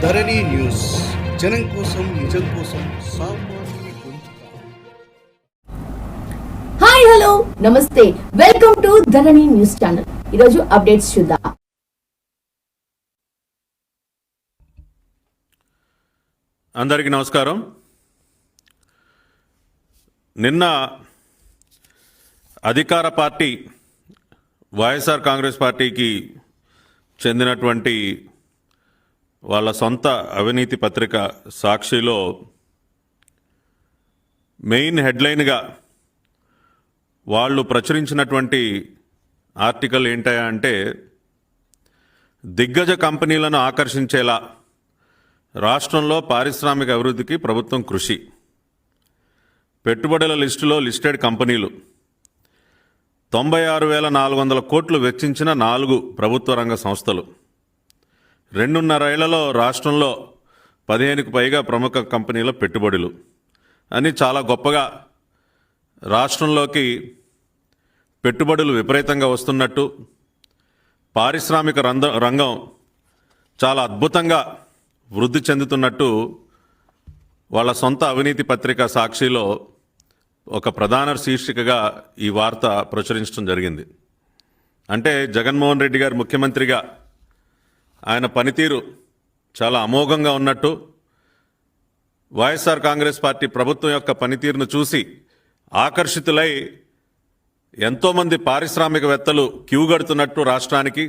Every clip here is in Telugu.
ధరణి న్యూస్ జనం కోసం నిజం కోసం సామాన్య గొంతుక. హాయ్ హలో నమస్తే, welcome to Dharani news channel. ఈరోజు అప్డేట్స్ చూద్దాం. అందరికీ నమస్కారం. నిన్న అధికార పార్టీ వైఎస్ఆర్ కాంగ్రెస్ పార్టీకి చెందినటువంటి వాళ్ళ సొంత అవినీతి పత్రిక సాక్షిలో మెయిన్ హెడ్లైన్గా వాళ్ళు ప్రచురించినటువంటి ఆర్టికల్ ఏంటయా అంటే, దిగ్గజ కంపెనీలను ఆకర్షించేలా రాష్ట్రంలో పారిశ్రామిక అభివృద్ధికి ప్రభుత్వం కృషి. పెట్టుబడుల లిస్టులో లిస్టెడ్ కంపెనీలు 96,400 కోట్లు వెచ్చించిన 4 ప్రభుత్వ రంగ సంస్థలు. 2.5 ఏళ్లలో రాష్ట్రంలో 15కు పైగా ప్రముఖ కంపెనీల పెట్టుబడులు అని చాలా గొప్పగా రాష్ట్రంలోకి పెట్టుబడులు విపరీతంగా వస్తున్నట్టు, పారిశ్రామిక రంగం చాలా అద్భుతంగా వృద్ధి చెందుతున్నట్టు వాళ్ళ సొంత అవినీతి పత్రిక సాక్షిలో ఒక ప్రధాన శీర్షికగా ఈ వార్త ప్రచురించడం జరిగింది. అంటే జగన్మోహన్ రెడ్డి గారు ముఖ్యమంత్రిగా ఆయన పనితీరు చాలా అమోఘంగా ఉన్నట్టు, వైఎస్ఆర్ కాంగ్రెస్ పార్టీ ప్రభుత్వం యొక్క పనితీరును చూసి ఆకర్షితులై ఎంతోమంది పారిశ్రామికవేత్తలు క్యూ కడుతున్నట్టు రాష్ట్రానికి,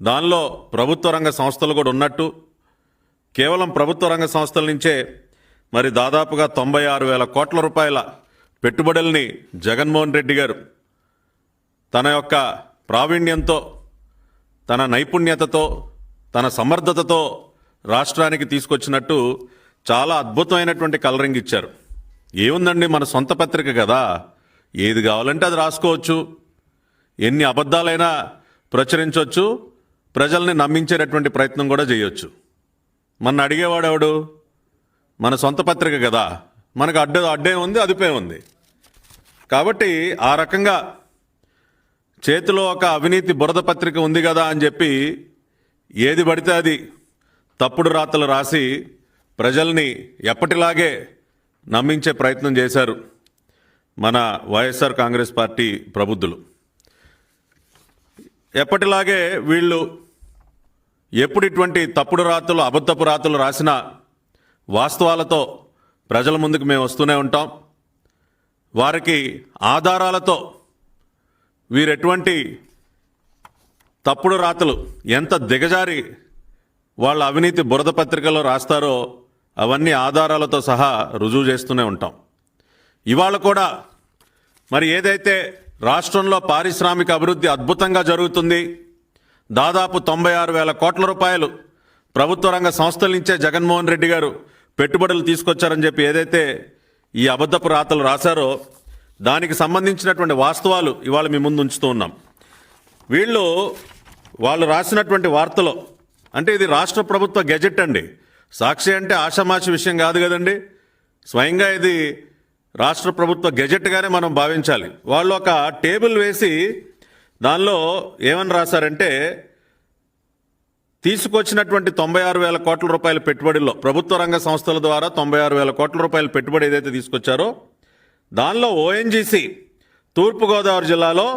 దానిలో ప్రభుత్వ రంగ సంస్థలు కూడా ఉన్నట్టు, కేవలం ప్రభుత్వ రంగ సంస్థల నుంచే మరి దాదాపుగా 96,000 కోట్ల రూపాయల పెట్టుబడుల్ని జగన్మోహన్ రెడ్డి గారు తన యొక్క ప్రావీణ్యంతో, తన నైపుణ్యతతో, తన సమర్థతతో రాష్ట్రానికి తీసుకొచ్చినట్టు చాలా అద్భుతమైనటువంటి కలరింగ్ ఇచ్చారు. ఏముందండి, మన సొంత పత్రిక కదా, ఏది కావాలంటే అది రాసుకోవచ్చు, ఎన్ని అబద్ధాలైనా ప్రచురించవచ్చు, ప్రజల్ని నమ్మించేటటువంటి ప్రయత్నం కూడా చేయొచ్చు. మన అడిగేవాడు ఎవడు? మన సొంత పత్రిక కదా, మనకు అడ్డే ఉంది, అదుపే ఉంది. కాబట్టి ఆ రకంగా చేతిలో ఒక అవినీతి బురద పత్రిక ఉంది కదా అని చెప్పి ఏది పడితే అది తప్పుడు రాతలు రాసి ప్రజల్ని ఎప్పటిలాగే నమ్మించే ప్రయత్నం చేశారు మన వైఎస్ఆర్ కాంగ్రెస్ పార్టీ ప్రబుద్ధులు. ఎప్పటిలాగే వీళ్ళు ఎప్పుడు ఇటువంటి తప్పుడు రాతలు, అబద్ధపు రాతలు రాసిన వాస్తవాలతో ప్రజల ముందుకు మేము వస్తూనే ఉంటాం. వారికి ఆధారాలతో వీరెటువంటి తప్పుడు రాతలు ఎంత దిగజారి వాళ్ళ అవినీతి బురద పత్రికలో రాస్తారో అవన్నీ ఆధారాలతో సహా రుజువు చేస్తూనే ఉంటాం. ఇవాళ కూడా మరి ఏదైతే రాష్ట్రంలో పారిశ్రామిక అభివృద్ధి అద్భుతంగా జరుగుతుంది, దాదాపు 96,000 కోట్ల రూపాయలు ప్రభుత్వ రంగ సంస్థల నుంచే జగన్మోహన్ రెడ్డి గారు పెట్టుబడులు తీసుకొచ్చారని చెప్పి ఏదైతే ఈ అబద్ధపు రాతలు రాశారో దానికి సంబంధించినటువంటి వాస్తవాలు ఇవాళ మీ ముందు ఉంచుతూ ఉన్నాం. వాళ్ళు రాసినటువంటి వార్తలో, అంటే ఇది రాష్ట్ర ప్రభుత్వ గెజెట్ అండి, సాక్షి అంటే ఆషామాషి విషయం కాదు కదండి, స్వయంగా ఇది రాష్ట్ర ప్రభుత్వ గెజెట్గానే మనం భావించాలి. వాళ్ళు ఒక టేబుల్ వేసి దానిలో ఏమని రాశారంటే, తీసుకొచ్చినటువంటి 96,000 కోట్ల రూపాయల పెట్టుబడిలో ప్రభుత్వ రంగ సంస్థల ద్వారా 96,000 కోట్ల రూపాయల పెట్టుబడి ఏదైతే తీసుకొచ్చారో దానిలో ఓఎన్జీసీ తూర్పుగోదావరి జిల్లాలో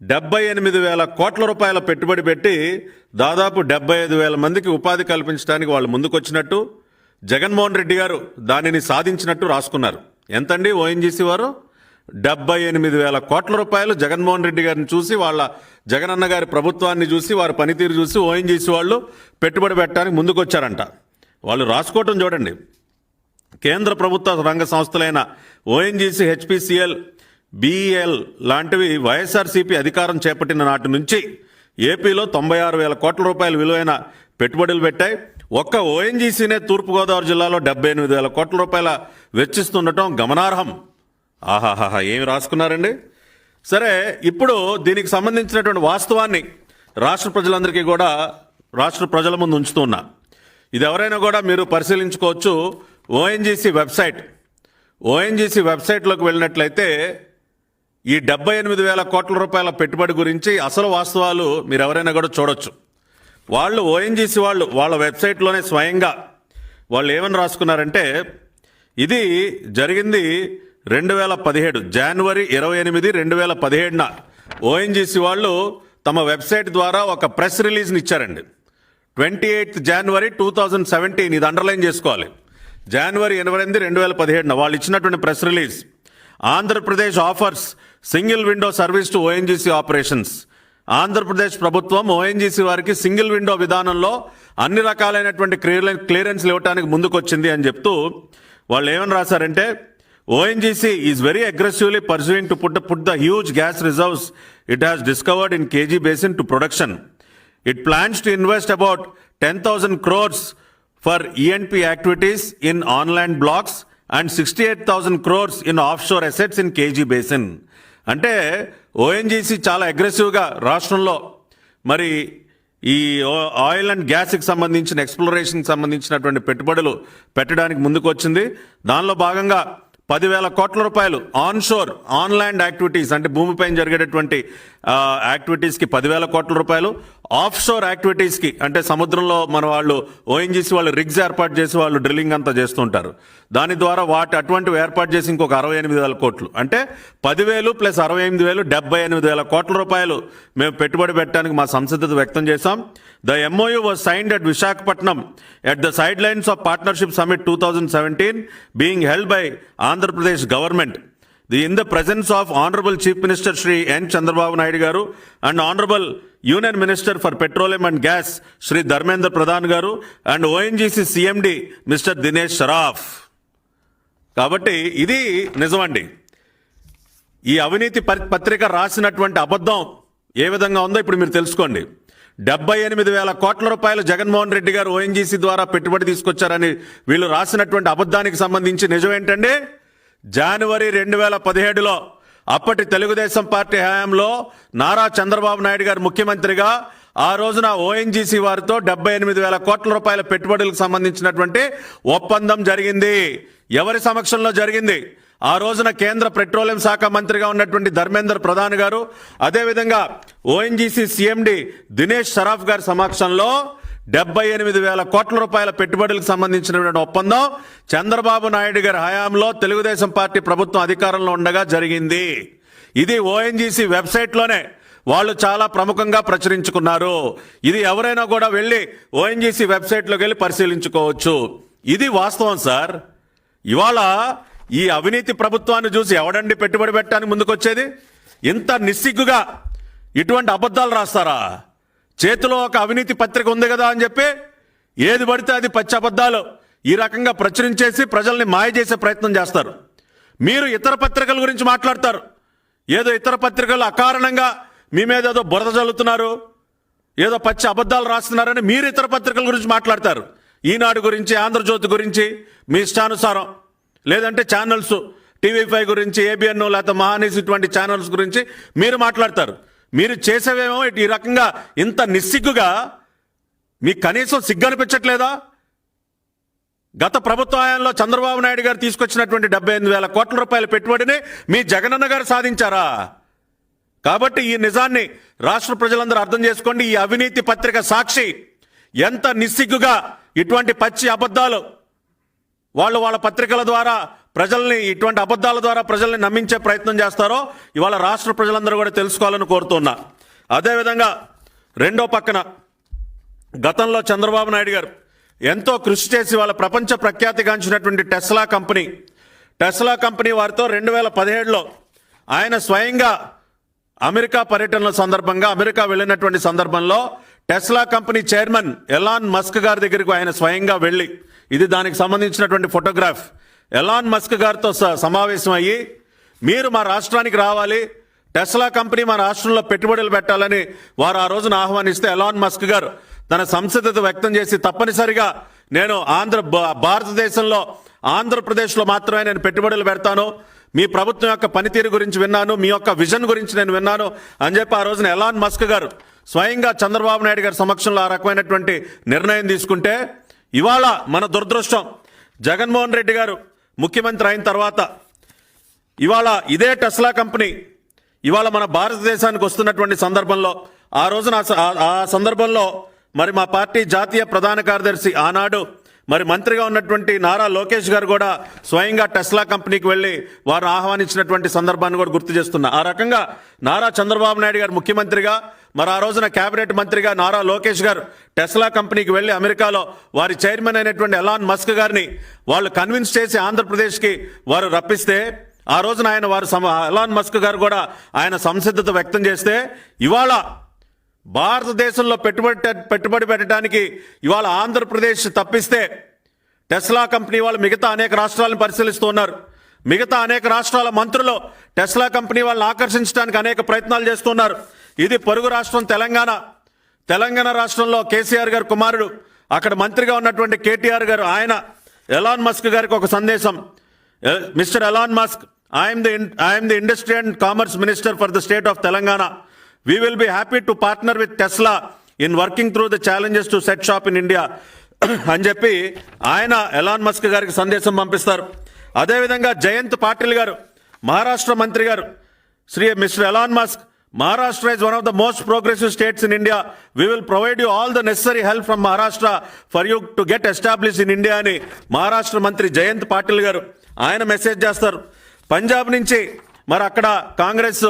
78,000 కోట్ల రూపాయల పెట్టుబడి పెట్టి దాదాపు 75,000 మందికి ఉపాధి కల్పించడానికి వాళ్ళు ముందుకొచ్చినట్టు, జగన్మోహన్ రెడ్డి గారు దానిని సాధించినట్టు రాసుకున్నారు. ఎంతండి ఓఎన్జీసీ వారు? 78,000 కోట్ల రూపాయలు జగన్మోహన్ రెడ్డి గారిని చూసి, వాళ్ళ జగనన్న గారి ప్రభుత్వాన్ని చూసి, వారి పనితీరు చూసి ఓఎన్జీసీ వాళ్ళు పెట్టుబడి పెట్టడానికి ముందుకొచ్చారంట. వాళ్ళు రాసుకోవటం చూడండి. కేంద్ర ప్రభుత్వ రంగ సంస్థలైన ఓఎన్జీసీ, హెచ్పిసిఎల్, బిఈఎల్ లాంటివి వైఎస్ఆర్సీపీ అధికారం చేపట్టిన నాటి నుంచి ఏపీలో 96,000 కోట్ల రూపాయల విలువైన పెట్టుబడులు పెట్టాయి. ఒక్క ఓఎన్జీసీనే తూర్పుగోదావరి జిల్లాలో 78,000 కోట్ల రూపాయల వెచ్చిస్తుండటం గమనార్హం. ఆహాహా, ఏమి రాసుకున్నారండి. సరే, ఇప్పుడు దీనికి సంబంధించినటువంటి వాస్తవాన్ని రాష్ట్ర ప్రజలందరికీ కూడా, రాష్ట్ర ప్రజల ముందు ఉంచుతూ ఉన్నా. ఇది ఎవరైనా కూడా మీరు పరిశీలించుకోవచ్చు. ఓఎన్జీసీ వెబ్సైట్లోకి వెళ్ళినట్లయితే ఈ 78,000 కోట్ల రూపాయల పెట్టుబడి గురించి అసలు వాస్తవాలు మీరు ఎవరైనా కూడా చూడొచ్చు. వాళ్ళు ఓఎన్జీసీ వాళ్ళు వాళ్ళ వెబ్సైట్లోనే స్వయంగా వాళ్ళు ఏమని రాసుకున్నారంటే, ఇది జరిగింది 2017 జనవరి 28, 2017న ఓఎన్జీసీ వాళ్ళు తమ వెబ్సైట్ ద్వారా ఒక ప్రెస్ రిలీజ్ని ఇచ్చారండి. 28 జనవరి 2017, ఇది అండర్లైన్ చేసుకోవాలి. జనవరి 28, 2017న వాళ్ళు ఇచ్చినటువంటి press release, Andhra Pradesh offers single window service to ONGC operations. Andhra Pradesh ప్రభుత్వం ఓఎన్జీసీ వారికి సింగిల్ విండో విధానంలో అన్ని రకాలైనటువంటి క్లియరెన్స్లు ఇవ్వడానికి ముందుకొచ్చింది అని చెప్తూ వాళ్ళు ఏమని రాశారంటే, ONGC is very aggressively pursuing to put the huge gas reserves it has discovered in KG basin to production. It plans to invest about 10,000 crores for E&P activities in online blocks and 68,000 crores in offshore assets in KG Basin. అంటే ఓఎన్జీసీ చాలా అగ్రెసివ్గా రాష్ట్రంలో మరి ఈ ఆయిల్ అండ్ గ్యాస్కి సంబంధించిన ఎక్స్ప్లోరేషన్కి సంబంధించినటువంటి పెట్టుబడులు పెట్టడానికి ముందుకు వచ్చింది. దానిలో భాగంగా 10,000 కోట్ల రూపాయలు ఆన్షోర్ ఆన్లాండ్ యాక్టివిటీస్, అంటే భూమిపైన జరిగేటటువంటి యాక్టివిటీస్కి 10,000 కోట్ల రూపాయలు, ఆఫ్ షోర్ యాక్టివిటీస్కి అంటే సముద్రంలో మన వాళ్ళు ఓఎన్జీసీ వాళ్ళు రిగ్స్ ఏర్పాటు చేసి వాళ్ళు డ్రిల్లింగ్ అంతా చేస్తుంటారు, దాని ద్వారా అటువంటివి ఏర్పాటు చేసి ఇంకొక 68,000 కోట్లు, అంటే 10,000 ప్లస్ 68,000 78,000 కోట్ల రూపాయలు మేము పెట్టుబడి పెట్టడానికి మా సంసిద్ధత వ్యక్తం చేశాం. The MOU was signed at Visakhapatnam at the sidelines of Partnership Summit 2017 being held by Andhra Pradesh government. In the presence of Honorable Chief Minister Shri N. Chandrababu Naidu Garu and Honorable Union Minister for Petroleum and Gas Shri Dharmendra Pradhan Garu and ONGC CMD Mr. Dinesh Sharaf. కాబట్టి ఇది నిజమండి. ఈ అవినీతి పత్రిక రాసినటువంటి అబద్ధం ఏ విధంగా ఉందో ఇప్పుడు మీరు తెలుసుకోండి. 78,000 కోట్ల రూపాయలు జగన్మోహన్ రెడ్డి గారు ఓఎన్జీసీ ద్వారా పెట్టుబడి తీసుకొచ్చారని వీళ్ళు రాసినటువంటి అబద్ధానికి సంబంధించి నిజం ఏంటండి, జనవరి 2017లో అప్పటి తెలుగుదేశం పార్టీ హయాంలో నారా చంద్రబాబు నాయుడు గారు ముఖ్యమంత్రిగా ఆ రోజున ఓఎన్జీసీ వారితో 78,000 కోట్ల రూపాయల పెట్టుబడులకు సంబంధించినటువంటి ఒప్పందం జరిగింది. ఎవరి సమక్షంలో జరిగింది? ఆ రోజున కేంద్ర పెట్రోలియం శాఖ మంత్రిగా ఉన్నటువంటి ధర్మేంద్ర ప్రధాన్ గారు, అదేవిధంగా ఓఎన్జీసీ సీఎండి దినేష్ షరాఫ్ గారి సమక్షంలో 78,000 కోట్ల రూపాయల పెట్టుబడులకు సంబంధించినటువంటి ఒప్పందం చంద్రబాబు నాయుడు గారి హయాంలో తెలుగుదేశం పార్టీ ప్రభుత్వం అధికారంలో ఉండగా జరిగింది. ఇది ఓఎన్జీసీ వెబ్సైట్లోనే వాళ్ళు చాలా ప్రముఖంగా ప్రచురించుకున్నారు. ఇది ఎవరైనా కూడా వెళ్ళి ఓఎన్జీసీ వెబ్సైట్లోకి వెళ్ళి పరిశీలించుకోవచ్చు. ఇది వాస్తవం సార్. ఇవాళ ఈ అవినీతి ప్రభుత్వాన్ని చూసి ఎవడండి పెట్టుబడి పెట్టడానికి ముందుకొచ్చేది? ఇంత నిస్సిగ్గుగా ఇటువంటి అబద్ధాలు రాస్తారా? చేతిలో ఒక అవినీతి పత్రిక ఉంది కదా అని చెప్పి ఏది పడితే అది పచ్చి అబద్ధాలు ఈ రకంగా ప్రచురించేసి ప్రజల్ని మాయ చేసే ప్రయత్నం చేస్తారు. మీరు ఇతర పత్రికల గురించి మాట్లాడతారు, ఏదో ఇతర పత్రికలు అకారణంగా మీ మీద ఏదో బురద చల్లుతున్నారు, ఏదో పచ్చి అబద్ధాలు రాస్తున్నారని మీరు ఇతర పత్రికల గురించి మాట్లాడతారు. ఈనాడు గురించి, ఆంధ్రజ్యోతి గురించి మీ ఇష్టానుసారం, లేదంటే ఛానల్స్ TV5 గురించి, ABN లేకపోతే మహానీస్ ఇటువంటి ఛానల్స్ గురించి మీరు మాట్లాడతారు. మీరు చేసేవేమో ఈ రకంగా ఇంత నిస్సిగ్గుగా మీకు కనీసం సిగ్గు అనిపించట్లేదా? గత ప్రభుత్వ హయాంలో చంద్రబాబు నాయుడు గారు తీసుకొచ్చినటువంటి 78,000 కోట్ల రూపాయల పెట్టుబడిని మీ జగనన్న గారు సాధించారా? కాబట్టి ఈ నిజాన్ని రాష్ట్ర ప్రజలందరూ అర్థం చేసుకోండి. ఈ అవినీతి పత్రిక సాక్షి ఎంత నిస్సిగ్గుగా ఇటువంటి పచ్చి అబద్ధాలు వాళ్ళ పత్రికల ద్వారా ప్రజల్ని, ఇటువంటి అబద్ధాల ద్వారా ప్రజల్ని నమ్మించే ప్రయత్నం చేస్తారో ఇవాళ రాష్ట్ర ప్రజలందరూ కూడా తెలుసుకోవాలని కోరుతున్నా. అదేవిధంగా రెండో పక్కన గతంలో చంద్రబాబు నాయుడు గారు ఎంతో కృషి చేసి వాళ్ళ ప్రపంచ ప్రఖ్యాతిగాంచినటువంటి టెస్లా కంపెనీ వారితో 2017లో ఆయన స్వయంగా అమెరికా పర్యటనల సందర్భంగా అమెరికా వెళ్ళినటువంటి సందర్భంలో Tesla company chairman Elon Musk గారి దగ్గరకు ఆయన స్వయంగా వెళ్ళి, ఇది దానికి సంబంధించినటువంటి ఫోటోగ్రాఫ్, ఎలాన్ మస్క్ గారితో సమావేశం అయ్యి మీరు మా రాష్ట్రానికి రావాలి, టెస్లా కంపెనీ మా రాష్ట్రంలో పెట్టుబడులు పెట్టాలని వారు ఆ రోజున ఆహ్వానిస్తే ఎలాన్ మస్క్ గారు తన సంసిద్ధత వ్యక్తం చేసి తప్పనిసరిగా నేను భారతదేశంలో ఆంధ్రప్రదేశ్లో మాత్రమే నేను పెట్టుబడులు పెడతాను, మీ ప్రభుత్వం యొక్క పనితీరు గురించి విన్నాను, మీ యొక్క విజన్ గురించి నేను విన్నాను అని చెప్పి ఆ రోజున ఎలాన్ మస్క్ గారు స్వయంగా చంద్రబాబు నాయుడు గారి సమక్షంలో ఆ రకమైనటువంటి నిర్ణయం తీసుకుంటే, ఇవాళ మన దురదృష్టం జగన్మోహన్ రెడ్డి గారు ముఖ్యమంత్రి అయిన తర్వాత ఇవాళ ఇదే టెస్లా కంపెనీ ఇవాళ మన భారతదేశానికి వస్తున్నటువంటి సందర్భంలో ఆ రోజున ఆ సందర్భంలో మరి మా పార్టీ జాతీయ ప్రధాన కార్యదర్శి ఆనాడు మరి మంత్రిగా ఉన్నటువంటి నారా లోకేష్ గారు కూడా స్వయంగా టెస్లా కంపెనీకి వెళ్ళి వారు ఆహ్వానించినటువంటి సందర్భాన్ని కూడా గుర్తు చేస్తున్నా. ఆ రకంగా నారా చంద్రబాబు నాయుడు గారు ముఖ్యమంత్రిగా, మరి ఆ రోజున కేబినెట్ మంత్రిగా నారా లోకేష్ గారు టెస్లా కంపెనీకి వెళ్ళి అమెరికాలో వారి చైర్మన్ అయినటువంటి ఎలాన్ మస్క్ గారిని వాళ్ళు కన్విన్స్ చేసి ఆంధ్రప్రదేశ్కి వారు రప్పిస్తే, ఆ రోజున ఆయన ఎలాన్ మస్క్ గారు కూడా ఆయన సంసిద్ధత వ్యక్తం చేస్తే, ఇవాళ భారతదేశంలో పెట్టుబడి పెట్టడానికి ఇవాళ ఆంధ్రప్రదేశ్ తప్పిస్తే టెస్లా కంపెనీ వాళ్ళు మిగతా అనేక రాష్ట్రాలను పరిశీలిస్తున్నారు. మిగతా అనేక రాష్ట్రాల మంత్రులు టెస్లా కంపెనీ వాళ్ళని ఆకర్షించడానికి అనేక ప్రయత్నాలు చేస్తున్నారు. ఇది పొరుగు రాష్ట్రం తెలంగాణ రాష్ట్రంలో కేసీఆర్ గారు కుమారుడు, అక్కడ మంత్రిగా ఉన్నటువంటి కేటీఆర్ గారు, ఆయన ఎలాన్ మస్క్ గారికి ఒక సందేశం. Mister Elon Musk, I'm the industry and commerce minister for the state of Telangana. We will be happy to partner with Tesla in working through the challenges to set shop in India అని చెప్పి ఆయన ఎలాన్ మస్క్ గారికి సందేశం పంపిస్తారు. అదేవిధంగా జయంత్ పాటిల్ గారు, మహారాష్ట్ర మంత్రి గారు, mister Elon Musk, Maharashtra is one of the most progressive states in India. We will provide you all the necessary help from Maharashtra for you to get established in India అని మహారాష్ట్ర మంత్రి జయంత్ పాటిల్ గారు ఆయన మెసేజ్ చేస్తారు. పంజాబ్ నుంచి మరి అక్కడ కాంగ్రెస్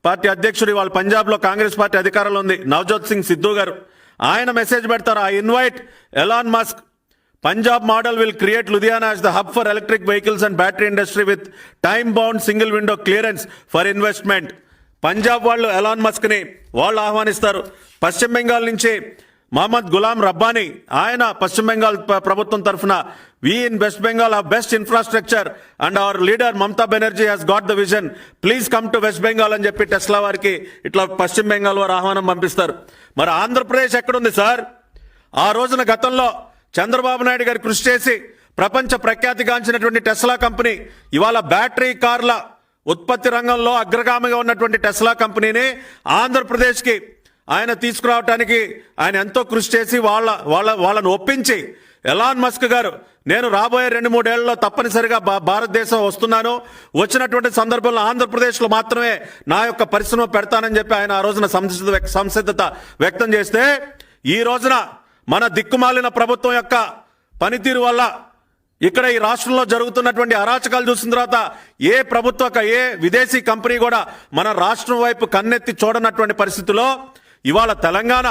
పార్టీ అధ్యక్షుడు, వాళ్ళ పంజాబ్లో కాంగ్రెస్ పార్టీ అధికారంలో ఉంది, నవజోత్ సింగ్ సిద్ధు గారు, ఆయన మెసేజ్ పెడతారు. I invite Elon Musk. Punjab model will create Ludhiana as the hub for electric vehicles and battery industry with time bound single window clearance for investment. Punjab వాళ్ళు ఎలాన్ మస్క్ని వాళ్ళు ఆహ్వానిస్తారు. పశ్చిమ బెంగాల్ నుంచి మహమ్మద్ గులాం రబ్బానీ, ఆయన పశ్చిమ బెంగాల్ ప్రభుత్వం తరఫున we in West Bengal have best infrastructure and our leader Mamata Banerjee has got the vision. Please come to West Bengal అని చెప్పి టెస్లా వారికి ఇట్లా పశ్చిమ బెంగాల్ వారు ఆహ్వానం పంపిస్తారు. మరి ఆంధ్రప్రదేశ్ ఎక్కడుంది సార్? ఆ రోజున గతంలో చంద్రబాబు నాయుడు గారు కృషి చేసి ప్రపంచ ప్రఖ్యాతిగాంచినటువంటి టెస్లా కంపెనీ ఇవాళ బ్యాటరీ కార్ల ఉత్పత్తి రంగంలో అగ్రగామిగా ఉన్నటువంటి టెస్లా కంపెనీని ఆంధ్రప్రదేశ్కి ఆయన తీసుకురావడానికి ఆయన ఎంతో కృషి చేసి వాళ్ళను ఒప్పించి, ఎలాన్ మస్క్ గారు నేను రాబోయే 2-3 ఏళ్లలో తప్పనిసరిగా భారతదేశం వస్తున్నాను, వచ్చినటువంటి సందర్భంలో ఆంధ్రప్రదేశ్లో మాత్రమే నా యొక్క పరిశ్రమ పెడతానని చెప్పి ఆయన ఆ రోజున సంసిద్ధత వ్యక్తం చేస్తే, ఈ రోజున మన దిక్కుమాలిన ప్రభుత్వం యొక్క పనితీరు వల్ల ఇక్కడ ఈ రాష్ట్రంలో జరుగుతున్నటువంటి అరాచకాలు చూసిన తర్వాత ఏ విదేశీ కంపెనీ కూడా మన రాష్ట్రం వైపు కన్నెత్తి చూడనటువంటి పరిస్థితిలో ఇవాళ తెలంగాణ,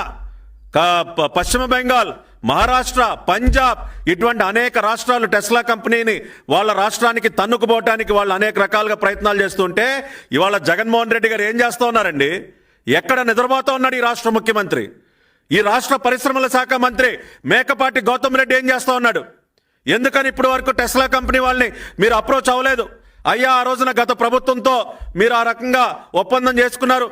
పశ్చిమ బెంగాల్, మహారాష్ట్ర, పంజాబ్ ఇటువంటి అనేక రాష్ట్రాలు టెస్లా కంపెనీని వాళ్ళ రాష్ట్రానికి తన్నుకుపోవటానికి వాళ్ళు అనేక రకాలుగా ప్రయత్నాలు చేస్తుంటే ఇవాళ జగన్మోహన్ రెడ్డి గారు ఏం చేస్తూ ఉన్నారండి? ఎక్కడ నిద్రపోతూ ఉన్నాడు ఈ రాష్ట్ర ముఖ్యమంత్రి? ఈ రాష్ట్ర పరిశ్రమల శాఖ మంత్రి మేకపాటి గౌతమ్ రెడ్డి ఏం చేస్తూ ఉన్నాడు? ఎందుకని ఇప్పటి వరకు టెస్లా కంపెనీ వాళ్ళని మీరు అప్రోచ్ అవ్వలేదు? అయ్యా, ఆ రోజున గత ప్రభుత్వంతో మీరు ఆ రకంగా ఒప్పందం చేసుకున్నారు.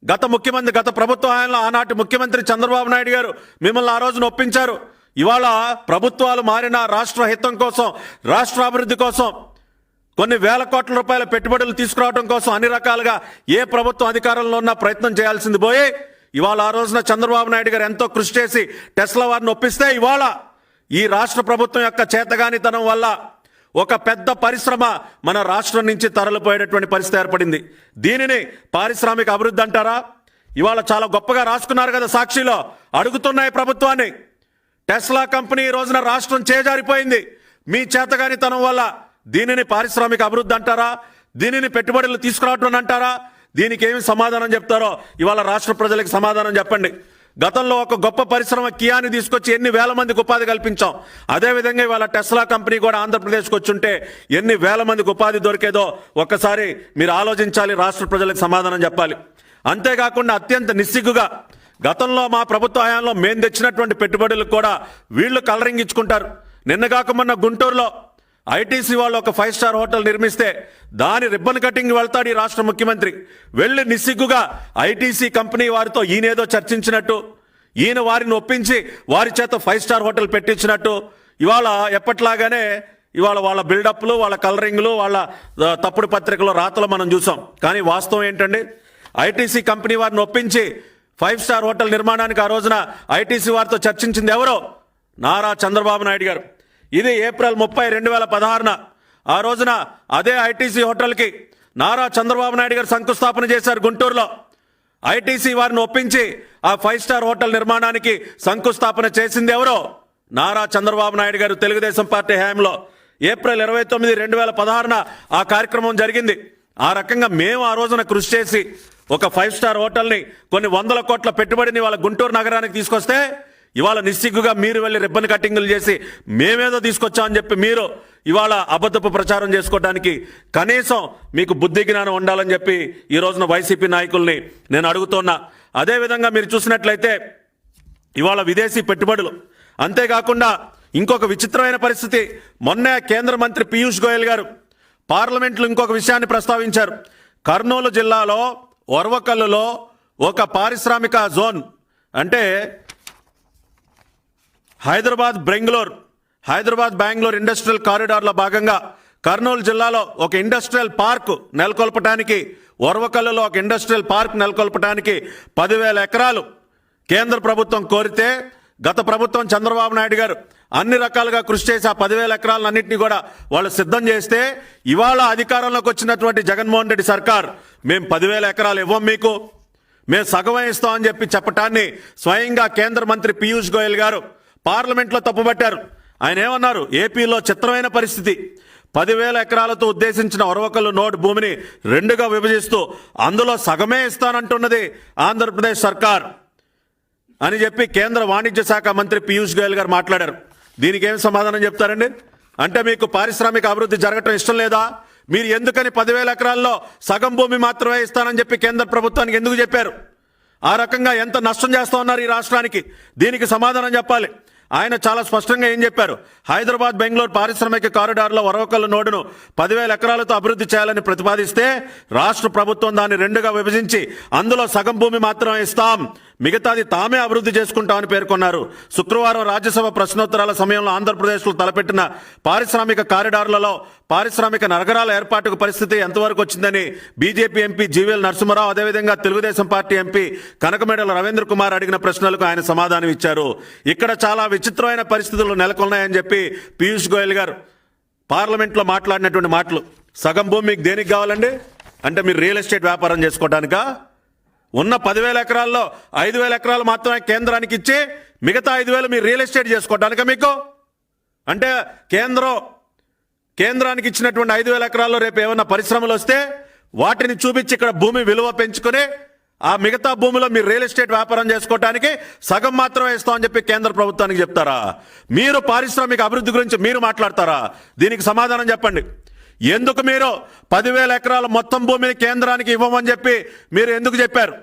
గత ప్రభుత్వ హయాంలో ఆనాటి ముఖ్యమంత్రి చంద్రబాబు నాయుడు గారు మిమ్మల్ని ఆ రోజున ఒప్పించారు. ఇవాళ ప్రభుత్వాలు మారిన రాష్ట్ర హితం కోసం, రాష్ట్ర అభివృద్ధి కోసం కొన్ని వేల కోట్ల రూపాయల పెట్టుబడులు తీసుకురావడం కోసం అన్ని రకాలుగా ఏ ప్రభుత్వం అధికారంలో ఉన్నా ప్రయత్నం చేయాల్సింది పోయి ఇవాళ ఆ రోజున చంద్రబాబు నాయుడు గారు ఎంతో కృషి చేసి టెస్లా వారిని ఒప్పిస్తే ఇవాళ ఈ రాష్ట్ర ప్రభుత్వం యొక్క చేతగానితనం వల్ల ఒక పెద్ద పరిశ్రమ మన రాష్ట్రం నుంచి తరలిపోయేటటువంటి పరిస్థితి ఏర్పడింది. దీనిని పారిశ్రామిక అభివృద్ధి అంటారా? ఇవాళ చాలా గొప్పగా రాసుకున్నారు కదా సాక్షిలో, అడుగుతున్నాయి ప్రభుత్వాన్ని. టెస్లా కంపెనీ ఈ రోజున రాష్ట్రం చేజారిపోయింది మీ చేతగానితనం వల్ల. దీనిని పారిశ్రామిక అభివృద్ధి అంటారా? దీనిని పెట్టుబడులు తీసుకురావడం అంటారా? దీనికి ఏమి సమాధానం చెప్తారో ఇవాళ రాష్ట్ర ప్రజలకు సమాధానం చెప్పండి. గతంలో ఒక గొప్ప పరిశ్రమ కియాని తీసుకొచ్చి ఎన్ని వేల మందికి ఉపాధి కల్పించాం. అదేవిధంగా ఇవాళ టెస్లా కంపెనీ కూడా ఆంధ్రప్రదేశ్కి వచ్చుంటే ఎన్ని వేల మందికి ఉపాధి దొరికేదో ఒక్కసారి మీరు ఆలోచించాలి, రాష్ట్ర ప్రజలకు సమాధానం చెప్పాలి. అంతేకాకుండా అత్యంత నిస్సిగ్గుగా గతంలో మా ప్రభుత్వ హయాంలో మేము తెచ్చినటువంటి పెట్టుబడులకు కూడా వీళ్ళు కలరింగ్ ఇచ్చుకుంటారు. నిన్నగాక మొన్న గుంటూరులో ఐటీసీ వాళ్ళు ఒక 5 స్టార్ హోటల్ నిర్మిస్తే దాని రిబ్బన్ కటింగ్ వెళ్తాడు ఈ రాష్ట్ర ముఖ్యమంత్రి. వెళ్ళి నిస్సిగ్గుగా ఐటీసీ కంపెనీ వారితో ఈయనేదో చర్చించినట్టు, ఈయన వారిని ఒప్పించి వారి చేత 5 స్టార్ హోటల్ పెట్టించినట్టు ఇవాళ ఎప్పట్లాగానే ఇవాళ వాళ్ళ బిల్డప్లు, వాళ్ళ కలరింగ్లు, వాళ్ళ తప్పుడు పత్రికలో రాతలు మనం చూసాం. కానీ వాస్తవం ఏంటండి? ఐటీసీ కంపెనీ వారిని ఒప్పించి 5 స్టార్ హోటల్ నిర్మాణానికి ఆ రోజున ఐటీసీ వారితో చర్చించింది ఎవరో? నారా చంద్రబాబు నాయుడు గారు. ఇది ఏప్రిల్ 30, 2016 ఆ రోజున అదే ఐటీసీ హోటల్కి నారా చంద్రబాబు నాయుడు గారు శంకుస్థాపన చేశారు గుంటూరులో. ఐటీసీ వారిని ఒప్పించి ఆ 5 స్టార్ హోటల్ నిర్మాణానికి శంకుస్థాపన చేసింది ఎవరో? నారా చంద్రబాబు నాయుడు గారు తెలుగుదేశం పార్టీ హయాంలో ఏప్రిల్ 29, 2016న ఆ కార్యక్రమం జరిగింది. ఆ రకంగా మేము ఆ రోజున కృషి చేసి ఒక 5 స్టార్ హోటల్ని కొన్ని 100 కోట్ల పెట్టుబడిని వాళ్ళ గుంటూరు నగరానికి తీసుకొస్తే ఇవాళ నిస్సిగ్గుగా మీరు వెళ్ళి రిబ్బన్ కటింగులు చేసి మేమేదో తీసుకొచ్చామని చెప్పి మీరు ఇవాళ అబద్ధపు ప్రచారం చేసుకోవడానికి కనీసం మీకు బుద్ధి జ్ఞానం ఉండాలని చెప్పి ఈ రోజున వైసీపీ నాయకుల్ని నేను అడుగుతున్నా. అదేవిధంగా మీరు చూసినట్లయితే ఇవాళ విదేశీ పెట్టుబడులు, అంతేకాకుండా ఇంకొక విచిత్రమైన పరిస్థితి, మొన్నే కేంద్ర మంత్రి పీయూష్ గోయల్ గారు పార్లమెంట్లో ఇంకొక విషయాన్ని ప్రస్తావించారు. కర్నూలు జిల్లాలో ఒర్వకల్లులో ఒక పారిశ్రామిక జోన్, అంటే హైదరాబాద్ బెంగళూరు ఇండస్ట్రియల్ కారిడార్లో భాగంగా కర్నూలు జిల్లాలో ఒక ఇండస్ట్రియల్ పార్క్ నెలకొల్పడానికి, ఒర్వకల్లులో ఒక ఇండస్ట్రియల్ పార్క్ నెలకొల్పడానికి 10,000 ఎకరాలు కేంద్ర ప్రభుత్వం కోరితే గత ప్రభుత్వం చంద్రబాబు నాయుడు గారు అన్ని రకాలుగా కృషి చేసి ఆ 10,000 ఎకరాలన్నింటినీ కూడా వాళ్ళు సిద్ధం చేస్తే ఇవాళ అధికారంలోకి వచ్చినటువంటి జగన్మోహన్ రెడ్డి సర్కార్ మేము 10,000 ఎకరాలు ఇవ్వం, మీకు మేము సగమే ఇస్తామని చెప్పి చెప్పటాన్ని స్వయంగా కేంద్ర మంత్రి పీయూష్ గోయల్ గారు పార్లమెంట్లో తప్పుపట్టారు. ఆయన ఏమన్నారు? ఏపీలో చిత్రమైన పరిస్థితి, 10,000 ఎకరాలతో ఉద్దేశించిన ఒరవకల్లు నోట్ భూమిని 2గా విభజిస్తూ అందులో సగమే ఇస్తానంటున్నది ఆంధ్రప్రదేశ్ సర్కార్ అని చెప్పి కేంద్ర వాణిజ్య శాఖ మంత్రి పీయూష్ గోయల్ గారు మాట్లాడారు. దీనికి ఏం సమాధానం చెప్తారండి? అంటే మీకు పారిశ్రామిక అభివృద్ధి జరగటం ఇష్టం లేదా? మీరు ఎందుకని 10,000 ఎకరాల్లో సగం భూమి మాత్రమే ఇస్తానని చెప్పి కేంద్ర ప్రభుత్వానికి ఎందుకు చెప్పారు? ఆ రకంగా ఎంత నష్టం చేస్తా ఉన్నారు ఈ రాష్ట్రానికి? దీనికి సమాధానం చెప్పాలి. ఆయన చాలా స్పష్టంగా ఏం చెప్పారు? హైదరాబాద్ బెంగళూరు పారిశ్రామిక కారిడార్లో ఒరవకల్లు నోడును 10,000 ఎకరాలతో అభివృద్ధి చేయాలని ప్రతిపాదిస్తే రాష్ట్ర ప్రభుత్వం దాన్ని 2గా విభజించి అందులో సగం భూమి మాత్రమే ఇస్తాం, మిగతాది తామే అభివృద్ధి చేసుకుంటామని పేర్కొన్నారు. శుక్రవారం రాజ్యసభ ప్రశ్నోత్తరాల సమయంలో ఆంధ్రప్రదేశ్లో తలపెట్టిన పారిశ్రామిక కారిడార్లలో పారిశ్రామిక నగరాల ఏర్పాటుకు పరిస్థితి ఎంతవరకు వచ్చిందని బీజేపీ ఎంపీ జీవీఎల్ నరసింహారావు, అదేవిధంగా తెలుగుదేశం పార్టీ ఎంపీ కనకమేడల రవీంద్ర కుమార్ అడిగిన ప్రశ్నలకు ఆయన సమాధానం ఇచ్చారు. ఇక్కడ చాలా విచిత్రమైన పరిస్థితులు నెలకొన్నాయని చెప్పి పీయూష్ గోయల్ గారు పార్లమెంట్లో మాట్లాడినటువంటి మాటలు. సగం భూమి మీకు దేనికి కావాలండి? అంటే మీరు రియల్ ఎస్టేట్ వ్యాపారం చేసుకోవడానికా? ఉన్న 10,000 ఎకరాల్లో 5,000 ఎకరాలు మాత్రమే కేంద్రానికి ఇచ్చి మిగతా 5,000 మీరు రియల్ ఎస్టేట్ చేసుకోవడానికా మీకు? అంటే కేంద్రానికి ఇచ్చినటువంటి 5,000 ఎకరాల్లో రేపు ఏమన్నా పరిశ్రమలు వస్తే వాటిని చూపించి ఇక్కడ భూమి విలువ పెంచుకుని ఆ మిగతా భూమిలో మీరు రియల్ ఎస్టేట్ వ్యాపారం చేసుకోవడానికి సగం మాత్రమే ఇస్తామని చెప్పి కేంద్ర ప్రభుత్వానికి చెప్తారా? మీరు పారిశ్రామిక అభివృద్ధి గురించి మీరు మాట్లాడతారా? దీనికి సమాధానం చెప్పండి. ఎందుకు మీరు 10,000 ఎకరాల మొత్తం భూమిని కేంద్రానికి ఇవ్వమని చెప్పి మీరు ఎందుకు చెప్పారు?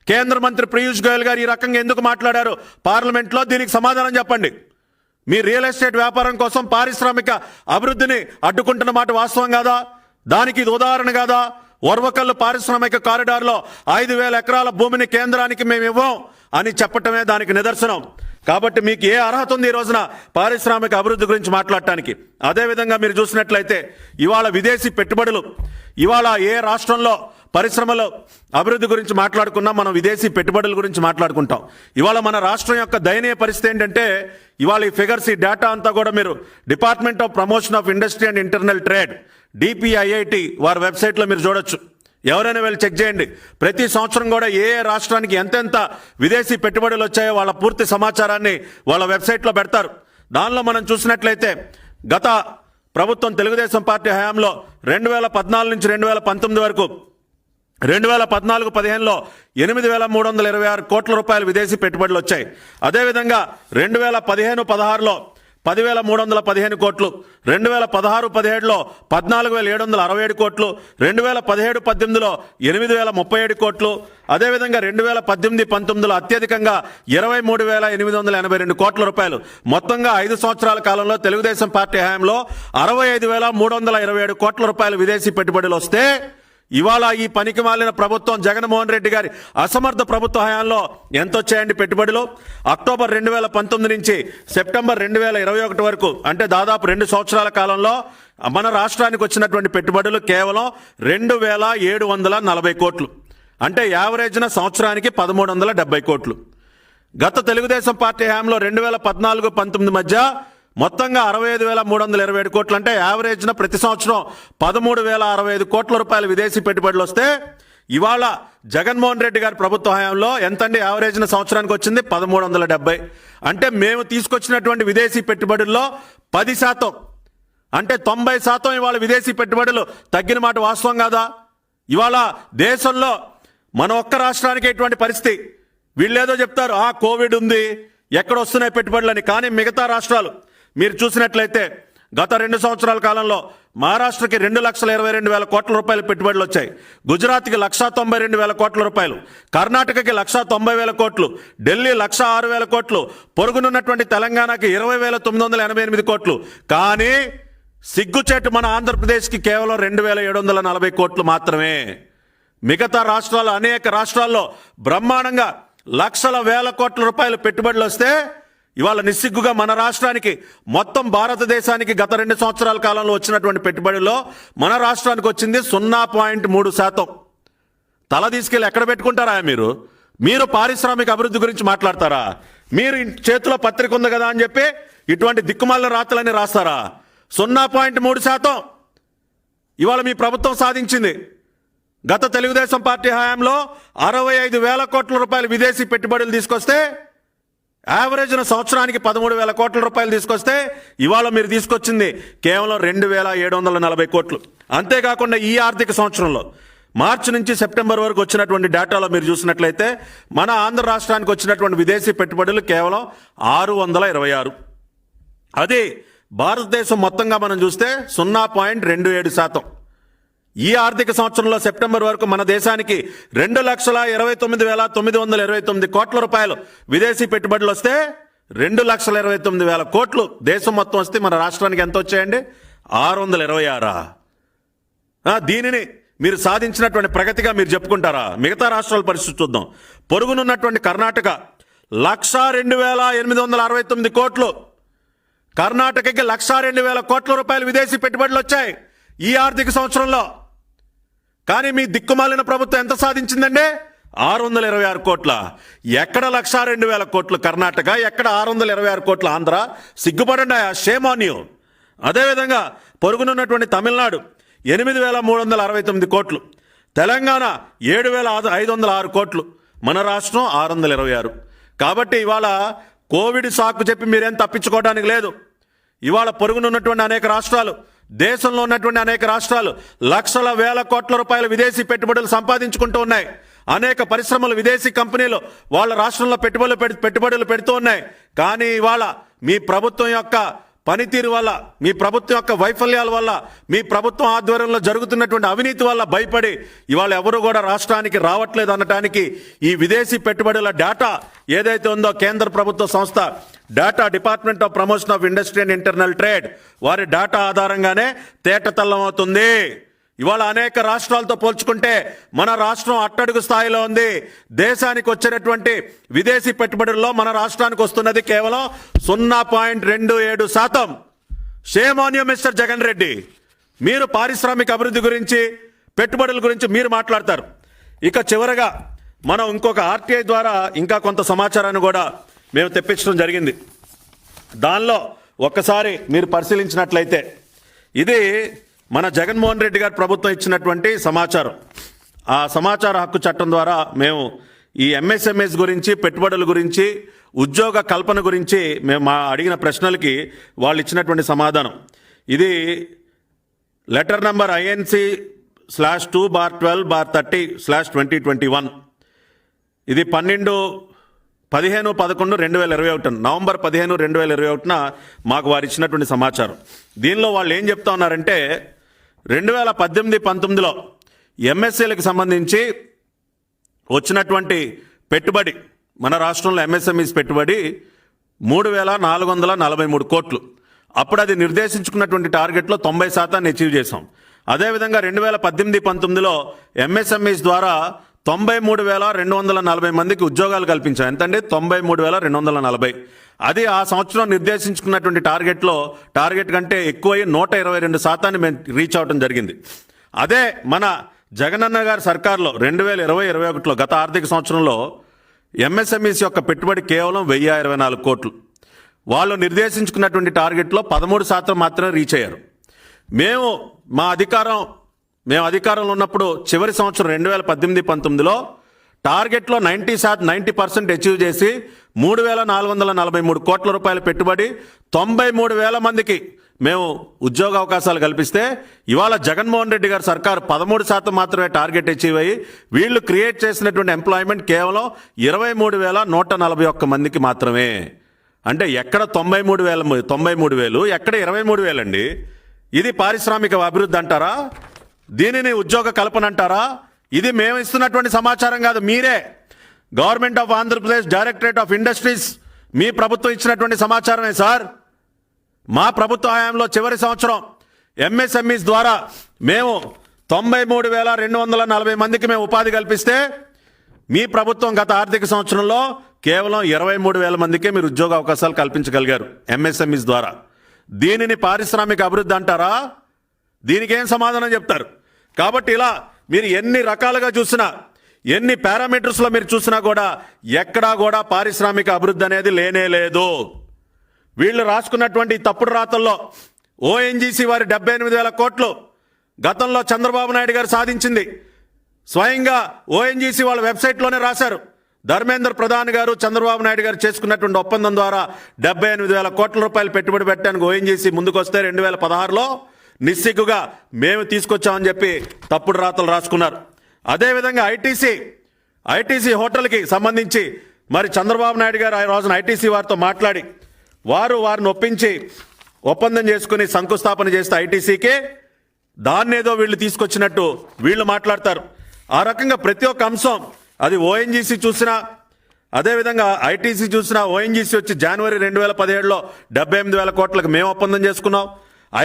కేంద్ర మంత్రి పీయూష్ గోయల్ గారు ఈ రకంగా ఎందుకు మాట్లాడారు పార్లమెంట్లో? దీనికి సమాధానం చెప్పండి. మీ రియల్ ఎస్టేట్ వ్యాపారం కోసం పారిశ్రామిక అభివృద్ధిని అడ్డుకుంటున్న మాట వాస్తవం కాదా? దానికి ఇది ఉదాహరణ కాదా? ఒర్వకల్లు పారిశ్రామిక కారిడార్లో 5,000 ఎకరాల భూమిని కేంద్రానికి మేము ఇవ్వం అని చెప్పటమే దానికి నిదర్శనం. కాబట్టి మీకు ఏ అర్హత ఉంది ఈ రోజున పారిశ్రామిక అభివృద్ధి గురించి మాట్లాడటానికి? అదేవిధంగా మీరు చూసినట్లయితే ఇవాళ విదేశీ పెట్టుబడులు, ఇవాళ ఏ రాష్ట్రంలో పరిశ్రమలు అభివృద్ధి గురించి మాట్లాడుకున్నా మనం విదేశీ పెట్టుబడుల గురించి మాట్లాడుకుంటాం. ఇవాళ మన రాష్ట్రం యొక్క దయనీయ పరిస్థితి ఏంటంటే ఇవాళ ఈ ఫిగర్స్, ఈ డేటా అంతా కూడా మీరు department of promotion of industry and internal trade DPIIT వారి వెబ్సైట్లో మీరు చూడొచ్చు. ఎవరైనా వెళ్ళి చెక్ చేయండి. ప్రతి సంవత్సరం కూడా ఏ రాష్ట్రానికి ఎంతెంత విదేశీ పెట్టుబడులు వచ్చాయో వాళ్ళ పూర్తి సమాచారాన్ని వాళ్ళ వెబ్సైట్లో పెడతారు. దానిలో మనం చూసినట్లయితే గత ప్రభుత్వం తెలుగుదేశం పార్టీ హయాంలో 2014 నుంచి 2019 వరకు 2014-15లో 8,326 కోట్ల రూపాయలు విదేశీ పెట్టుబడులు వచ్చాయి. అదేవిధంగా 2015-16లో 10,315 కోట్లు, 2016-17లో 14,767 కోట్లు, 2017-18లో 8,037 కోట్లు, అదేవిధంగా 2018-19లో అత్యధికంగా 23,882 కోట్ల రూపాయలు. మొత్తంగా 5 సంవత్సరాల కాలంలో తెలుగుదేశం పార్టీ హయాంలో 65,327 కోట్ల రూపాయలు విదేశీ పెట్టుబడులు వస్తే ఇవాళ ఈ పనికి మాలిన ప్రభుత్వం జగన్మోహన్ రెడ్డి గారి అసమర్థ ప్రభుత్వ హయాంలో ఎంత వచ్చాయండి పెట్టుబడులు? అక్టోబర్ 2019 నుంచి సెప్టెంబర్ 2021 వరకు, అంటే దాదాపు 2 సంవత్సరాల కాలంలో మన రాష్ట్రానికి వచ్చినటువంటి పెట్టుబడులు కేవలం 2,740 కోట్లు. అంటే యావరేజ్న సంవత్సరానికి 1,370 కోట్లు. గత తెలుగుదేశం పార్టీ హయాంలో 2014-19 మధ్య మొత్తంగా 65,327 కోట్లు, అంటే యావరేజ్న ప్రతి సంవత్సరం 13,065 కోట్ల రూపాయలు విదేశీ పెట్టుబడులు వస్తే ఇవాళ జగన్మోహన్ రెడ్డి గారి ప్రభుత్వ హయాంలో ఎంతండి యావరేజ్న సంవత్సరానికి వచ్చింది 1370. అంటే మేము తీసుకొచ్చినటువంటి విదేశీ పెట్టుబడుల్లో 10%, అంటే 90% ఇవాళ విదేశీ పెట్టుబడులు తగ్గిన మాట వాస్తవం కాదా? ఇవాళ దేశంలో మన ఒక్క రాష్ట్రానికి ఎటువంటి పరిస్థితి, వీళ్ళేదో చెప్తారు కోవిడ్ ఉంది ఎక్కడ వస్తున్నాయి పెట్టుబడులని, కానీ మిగతా రాష్ట్రాలు మీరు చూసినట్లయితే గత 2 సంవత్సరాల కాలంలో మహారాష్ట్రకి 2,22,000 కోట్ల రూపాయల పెట్టుబడులు వచ్చాయి, గుజరాత్కి 1,92,000 కోట్ల రూపాయలు, కర్ణాటకకి 1,90,000 కోట్లు, ఢిల్లీ 1,06,000 కోట్లు, పొరుగునున్నటువంటి తెలంగాణకి 20,988 కోట్లు. కానీ సిగ్గుచేటు మన ఆంధ్రప్రదేశ్కి కేవలం 2,740 కోట్లు మాత్రమే. మిగతా రాష్ట్రాలు, అనేక రాష్ట్రాల్లో బ్రహ్మాండంగా లక్షల వేల కోట్ల రూపాయలు పెట్టుబడులు వస్తే ఇవాళ నిస్సిగ్గుగా మన రాష్ట్రానికి, మొత్తం భారతదేశానికి గత 2 సంవత్సరాల కాలంలో వచ్చినటువంటి పెట్టుబడిలో మన రాష్ట్రానికి వచ్చింది 0.3%. తల తీసుకెళ్ళి ఎక్కడ పెట్టుకుంటారా మీరు? మీరు పారిశ్రామిక అభివృద్ధి గురించి మాట్లాడతారా? మీరు చేతిలో పత్రిక ఉంది కదా అని చెప్పి ఇటువంటి దిక్కుమాలిన రాతలని రాస్తారా? 0.3% ఇవాళ మీ ప్రభుత్వం సాధించింది. గత తెలుగుదేశం పార్టీ హయాంలో 65,000 కోట్ల రూపాయలు విదేశీ పెట్టుబడులు తీసుకొస్తే, యావరేజ్న సంవత్సరానికి 13,000 కోట్ల రూపాయలు తీసుకొస్తే, ఇవాళ మీరు తీసుకొచ్చింది కేవలం 2,740 కోట్లు. అంతేకాకుండా ఈ ఆర్థిక సంవత్సరంలో మార్చి నుంచి సెప్టెంబర్ వరకు వచ్చినటువంటి డేటాలో మీరు చూసినట్లయితే మన ఆంధ్ర రాష్ట్రానికి వచ్చినటువంటి విదేశీ పెట్టుబడులు కేవలం 626. అది భారతదేశం మొత్తంగా మనం చూస్తే 0.27%. ఈ ఆర్థిక సంవత్సరంలో సెప్టెంబర్ వరకు మన దేశానికి 2,29,929 కోట్ల రూపాయలు విదేశీ పెట్టుబడులు వస్తే 2,29,000 కోట్లు దేశం మొత్తం వస్తే మన రాష్ట్రానికి ఎంత వచ్చాయండి? 626. దీనిని మీరు సాధించినటువంటి ప్రగతిగా మీరు చెప్పుకుంటారా? మిగతా రాష్ట్రాల పరిస్థితి చూద్దాం. పొరుగునున్నటువంటి కర్ణాటక 1,02,869 కోట్లు, కర్ణాటకకి 1,02,000 కోట్ల రూపాయలు విదేశీ పెట్టుబడులు వచ్చాయి ఈ ఆర్థిక సంవత్సరంలో. కానీ మీ దిక్కుమాలిన ప్రభుత్వం ఎంత సాధించిందండి? 626 కోట్ల. ఎక్కడ 1,02,000 కోట్లు కర్ణాటక, ఎక్కడ 626 కోట్ల ఆంధ్ర? సిగ్గుపడండి, షేమ్ ఆన్ యూ. అదేవిధంగా పొరుగునున్నటువంటి తమిళనాడు 8,369 కోట్లు, తెలంగాణ 7,506 కోట్లు, మన రాష్ట్రం 626. కాబట్టి ఇవాళ కోవిడ్ సాకు చెప్పి మీరేం తప్పించుకోవడానికి లేదు. ఇవాళ పొరుగునున్నటువంటి అనేక రాష్ట్రాలు, దేశంలో ఉన్నటువంటి అనేక రాష్ట్రాలు లక్షల వేల కోట్ల రూపాయల విదేశీ పెట్టుబడులు సంపాదించుకుంటూ ఉన్నాయి. అనేక పరిశ్రమలు, విదేశీ కంపెనీలు వాళ్ళ రాష్ట్రంలో పెట్టుబడులు పెడుతూ ఉన్నాయి. కానీ ఇవాళ మీ ప్రభుత్వం యొక్క పనితీరు వల్ల, మీ ప్రభుత్వం యొక్క వైఫల్యాల వల్ల, మీ ప్రభుత్వం ఆధ్వర్యంలో జరుగుతున్నటువంటి అవినీతి వల్ల భయపడి ఇవాళ ఎవరు కూడా రాష్ట్రానికి రావట్లేదు అనటానికి ఈ విదేశీ పెట్టుబడుల డేటా ఏదైతే ఉందో కేంద్ర ప్రభుత్వ సంస్థ data, department of promotion of industry and internal trade వారి డేటా ఆధారంగానే తేటతెల్లం అవుతుంది. ఇవాళ అనేక రాష్ట్రాలతో పోల్చుకుంటే మన రాష్ట్రం అట్టడుగు స్థాయిలో ఉంది. దేశానికి వచ్చినటువంటి విదేశీ పెట్టుబడుల్లో మన రాష్ట్రానికి వస్తున్నది కేవలం 0.27%. Shame on you mister Jagan Reddy. మీరు పారిశ్రామిక అభివృద్ధి గురించి, పెట్టుబడుల గురించి మీరు మాట్లాడతారు. ఇక చివరగా మనం ఇంకొక ఆర్టీఐ ద్వారా ఇంకా కొంత సమాచారాన్ని కూడా మేము తెప్పించడం జరిగింది. దానిలో ఒక్కసారి మీరు పరిశీలించినట్లయితే ఇది మన జగన్మోహన్ రెడ్డి గారి ప్రభుత్వం ఇచ్చినటువంటి సమాచారం. ఆ సమాచార హక్కు చట్టం ద్వారా మేము ఈ ఎంఎస్ఎంఎస్ గురించి, పెట్టుబడుల గురించి, ఉద్యోగ కల్పన గురించి మేము అడిగిన ప్రశ్నలకి వాళ్ళు ఇచ్చినటువంటి సమాధానం ఇది. Letter number INC/2/12/30/2021. ఇది 15/11/2021 నవంబర్ 15, 2021 మాకు వారు ఇచ్చినటువంటి సమాచారం. దీనిలో వాళ్ళు ఏం చెప్తా ఉన్నారంటే 2018-19లో ఎంఎస్సీలకు సంబంధించి వచ్చినటువంటి పెట్టుబడి, మన రాష్ట్రంలో ఎంఎస్ఎంఈస్ పెట్టుబడి 3,443 కోట్లు. అప్పుడు అది నిర్దేశించుకున్నటువంటి టార్గెట్లో 90% అచీవ్ చేశాం. అదేవిధంగా 2018-19లో ఎంఎస్ఎంఈస్ ద్వారా 93,240 మందికి ఉద్యోగాలు కల్పించాం. ఎంతండి? 93,240. అది ఆ సంవత్సరం నిర్దేశించుకున్నటువంటి టార్గెట్ కంటే ఎక్కువై 122% మేము రీచ్ అవడం జరిగింది. అదే మన జగనన్న గారి సర్కార్లో 2020-21లో గత ఆర్థిక సంవత్సరంలో ఎంఎస్ఎంఈస్ యొక్క పెట్టుబడి కేవలం 1,024 కోట్లు. వాళ్ళు నిర్దేశించుకున్నటువంటి టార్గెట్లో 13% మాత్రమే రీచ్ అయ్యారు. మేము మా అధికారం మేము అధికారంలో ఉన్నప్పుడు చివరి సంవత్సరం 2018-19లో టార్గెట్లో 90% అచీవ్ చేసి 3,443 కోట్ల రూపాయల పెట్టుబడి 93,000 మందికి మేము ఉద్యోగ అవకాశాలు కల్పిస్తే ఇవాళ జగన్మోహన్ రెడ్డి గారి సర్కారు 13% మాత్రమే టార్గెట్ అచీవ్ అయ్యి వీళ్ళు క్రియేట్ చేసినటువంటి ఎంప్లాయ్మెంట్ కేవలం 23,141 మందికి మాత్రమే. అంటే ఎక్కడ 93,000 ఎక్కడ 23,000 అండి? ఇది పారిశ్రామిక అభివృద్ధి అంటారా? దీనిని ఉద్యోగ కల్పన అంటారా? ఇది మేము ఇస్తున్నటువంటి సమాచారం కాదు, మీరే government of Andhra Pradesh directorate of industries మీ ప్రభుత్వం ఇచ్చినటువంటి సమాచారమే సార్. మా ప్రభుత్వ హయాంలో చివరి సంవత్సరం ఎంఎస్ఎంఈస్ ద్వారా మేము 93,240 మందికి మేము ఉపాధి కల్పిస్తే మీ ప్రభుత్వం గత ఆర్థిక సంవత్సరంలో కేవలం 23,000 మందికే మీరు ఉద్యోగ అవకాశాలు కల్పించగలిగారు ఎంఎస్ఎంఈస్ ద్వారా. దీనిని పారిశ్రామిక అభివృద్ధి అంటారా? దీనికి ఏం సమాధానం చెప్తారు? కాబట్టి ఇలా మీరు ఎన్ని రకాలుగా చూసినా, ఎన్ని పారామీటర్స్లో మీరు చూసినా కూడా ఎక్కడా కూడా పారిశ్రామిక అభివృద్ధి అనేది లేనే లేదు. వీళ్ళు రాసుకున్నటువంటి తప్పుడు రాతల్లో ఓఎన్జీసీ వారి 78,000 కోట్లు గతంలో చంద్రబాబు నాయుడు గారు సాధించింది స్వయంగా ఓఎన్జీసీ వాళ్ళ వెబ్సైట్లోనే రాశారు. ధర్మేంద్ర ప్రధాన్ గారు చంద్రబాబు నాయుడు గారు చేసుకున్నటువంటి ఒప్పందం ద్వారా 78,000 కోట్ల రూపాయలు పెట్టుబడి పెట్టడానికి ఓఎన్జీసీ ముందుకొస్తే 2016లో నిస్సిగ్గుగా మేము తీసుకొచ్చామని చెప్పి తప్పుడు రాతలు రాసుకున్నారు. అదేవిధంగా ఐటీసీ హోటల్కి సంబంధించి మరి చంద్రబాబు నాయుడు గారు ఆ రోజున ఐటీసీ వారితో మాట్లాడి వారిని ఒప్పించి ఒప్పందం చేసుకుని శంకుస్థాపన చేస్తే ఐటీసీకి దాన్నేదో వీళ్ళు తీసుకొచ్చినట్టు వీళ్ళు మాట్లాడతారు. ఆ రకంగా ప్రతి ఒక్క అంశం అది ఓఎన్జీసీ చూసినా, అదేవిధంగా ఐటీసీ చూసినా, ఓఎన్జీసీ వచ్చి జనవరి 2017లో 78,000 కోట్లకు మేము ఒప్పందం చేసుకున్నాం.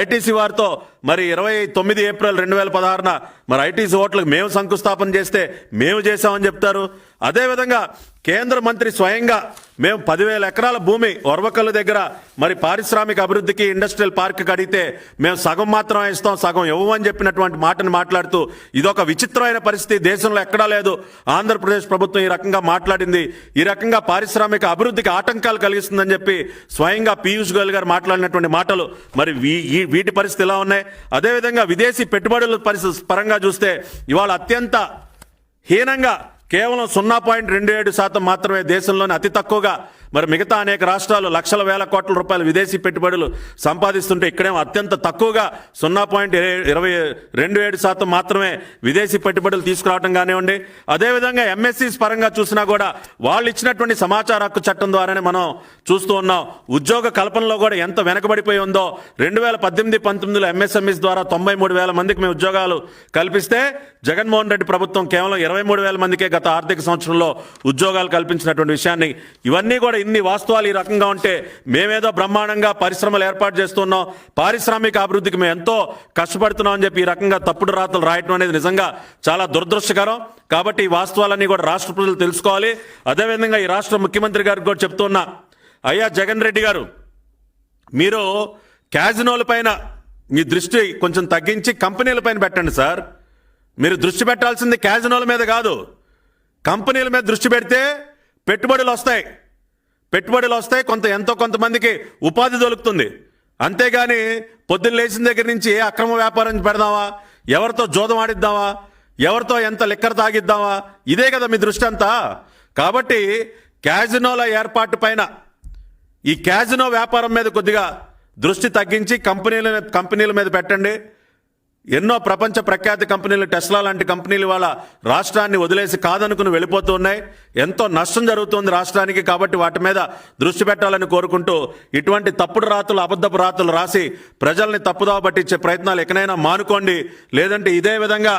ఐటీసీ వారితో మరి 29 ఏప్రిల్ 2016న మరి ఐటీసీ హోటల్కి మేము శంకుస్థాపన చేస్తే మేము చేశామని చెప్తారు. అదేవిధంగా కేంద్ర మంత్రి స్వయంగా మేము 10,000 ఎకరాల భూమి ఒర్వకల్లు దగ్గర మరి పారిశ్రామిక అభివృద్ధికి ఇండస్ట్రియల్ పార్క్ అడిగితే మేము సగం మాత్రమే ఇస్తాం, సగం ఇవ్వమని చెప్పినటువంటి మాటను మాట్లాడుతూ ఇదొక విచిత్రమైన పరిస్థితి, దేశంలో ఎక్కడా లేదు. ఆంధ్రప్రదేశ్ ప్రభుత్వం ఈ రకంగా మాట్లాడింది, ఈ రకంగా పారిశ్రామిక అభివృద్ధికి ఆటంకాలు కలిగిస్తుందని చెప్పి స్వయంగా పీయూష్ గోయల్ గారు మాట్లాడినటువంటి మాటలు మరి వీటి పరిస్థితి ఎలా ఉన్నాయి? అదేవిధంగా విదేశీ పెట్టుబడుల పరిస్థితి పరంగా చూస్తే ఇవాళ అత్యంత హీనంగా కేవలం 0.27% మాత్రమే దేశంలోనే అతి తక్కువగా మరి మిగతా అనేక రాష్ట్రాలు లక్షల వేల కోట్ల రూపాయలు విదేశీ పెట్టుబడులు సంపాదిస్తుంటే ఇక్కడేమో అత్యంత తక్కువగా 0.27% మాత్రమే విదేశీ పెట్టుబడులు తీసుకురావడం కానివ్వండి. అదేవిధంగా ఎంఎస్సీస్ పరంగా చూసినా కూడా వాళ్ళు ఇచ్చినటువంటి సమాచార హక్కు చట్టం ద్వారానే మనం చూస్తూ ఉన్నాం. ఉద్యోగ కల్పనలో కూడా ఎంత వెనకబడిపోయి ఉందో. 2018-19లో ఎంఎస్ఎంఈస్ ద్వారా 93,000 మందికి మేము ఉద్యోగాలు కల్పిస్తే జగన్మోహన్ రెడ్డి ప్రభుత్వం కేవలం 23,000 మందికే గత ఆర్థిక సంవత్సరంలో ఉద్యోగాలు కల్పించినటువంటి విషయాన్ని, ఇవన్నీ కూడా ఇన్ని వాస్తవాలు ఈ రకంగా ఉంటే మేమేదో బ్రహ్మాండంగా పరిశ్రమలు ఏర్పాటు చేస్తున్నాం, పారిశ్రామిక అభివృద్ధికి మేము ఎంతో కష్టపడుతున్నాం అని చెప్పి ఈ రకంగా తప్పుడు రాతలు రాయటం అనేది నిజంగా చాలా దురదృష్టకరం. కాబట్టి ఈ వాస్తవాలన్నీ కూడా రాష్ట్ర ప్రజలు తెలుసుకోవాలి. అదేవిధంగా ఈ రాష్ట్ర ముఖ్యమంత్రి గారికి కూడా చెప్తున్నా, అయ్యా జగన్ రెడ్డి గారు, మీరు క్యాజినోల పైన మీ దృష్టి కొంచెం తగ్గించి కంపెనీల పైన పెట్టండి సార్. మీరు దృష్టి పెట్టాల్సింది క్యాజినోల మీద కాదు, కంపెనీల మీద దృష్టి పెడితే పెట్టుబడులు వస్తాయి, ఎంతో కొంతమందికి ఉపాధి దొరుకుతుంది. అంతేగాని పొద్దున్న లేచిన దగ్గర నుంచి అక్రమ వ్యాపారం పెడదామా, ఎవరితో జోదం ఆడిద్దామా, ఎవరితో ఎంత లిక్కర్ తాగిద్దామా, ఇదే కదా మీ దృష్టి అంతా. కాబట్టి క్యాజినోల ఏర్పాటు పైన, ఈ క్యాజినో వ్యాపారం మీద కొద్దిగా దృష్టి తగ్గించి కంపెనీల మీద పెట్టండి. ఎన్నో ప్రపంచ ప్రఖ్యాతి కంపెనీలు, టెస్లా లాంటి కంపెనీలు వాళ్ళ రాష్ట్రాన్ని వదిలేసి కాదనుకుని వెళ్ళిపోతూ ఉన్నాయి. ఎంతో నష్టం జరుగుతుంది రాష్ట్రానికి. కాబట్టి వాటి మీద దృష్టి పెట్టాలని కోరుకుంటూ ఇటువంటి తప్పుడు రాతలు, అబద్ధపు రాతలు రాసి ప్రజల్ని తప్పుదోవ పట్టించే ప్రయత్నాలు ఎక్కడైనా మానుకోండి. లేదంటే ఇదే విధంగా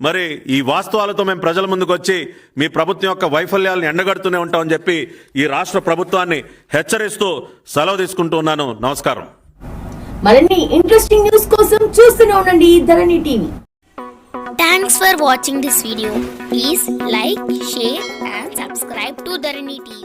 మరి ఈ వాస్తవాలతో మేము ప్రజల ముందుకు వచ్చి మీ ప్రభుత్వం యొక్క వైఫల్యాలను ఎండగడుతూనే ఉంటామని చెప్పి ఈ రాష్ట్ర ప్రభుత్వాన్ని హెచ్చరిస్తూ సెలవు తీసుకుంటూ ఉన్నాను. నమస్కారం. మరిన్ని ఇంట్రెస్టింగ్ న్యూస్ కోసం చూస్తూనే ఉండండి ధరణి TV. Thanks for watching this video. Please like, share and subscribe to Dharani TV.